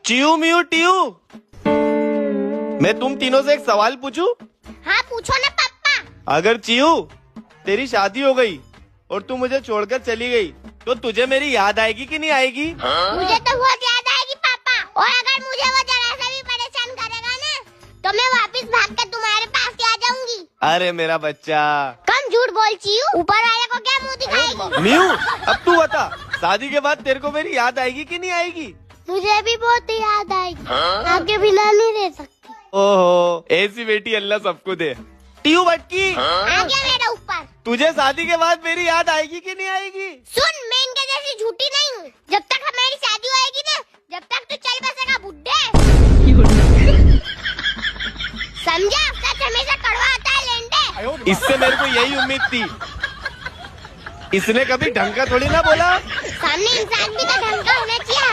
चियू मियू Tiu, मैं तुम तीनों से एक सवाल पूछूं? हाँ पूछो ना पापा। अगर चियू तेरी शादी हो गई और तू मुझे छोड़कर चली गई तो तुझे मेरी याद आएगी कि नहीं आएगी? मुझे तो बहुत याद आएगी पापा, और अगर मुझे वो जरा सा भी परेशान करेगा ना तो मैं वापस भाग कर तुम्हारे पास ही आ जाऊंगी। अरे मेरा बच्चा। कम झूठ बोल चियू, ऊपर वाले को क्या मुंह दिखाएगी? मियू अब तू बता, शादी के बाद तेरे को मेरी याद आएगी कि नहीं आएगी? मुझे भी बहुत याद आएगी, आपके बिना नहीं रह सकती। ओहो, ऐसी बेटी अल्लाह सबको दे। टियू बटकी, आ गया मेरे ऊपर। तुझे शादी के बाद मेरी याद आएगी कि नहीं आएगी? सुन, मैं इनके जैसी झूठी नहीं हूँ। जब तक हमारी शादी होएगी ना, जब तक तू चल बसेगा बुड्ढे। समझा? सच हमेशा कड़वा होता है लेंडे। इससे मेरे को यही उम्मीद थी। इसने कभी ढंग का थोड़ी ना बोला। सामने इंसान भी तो ढंग का होना चाहिए।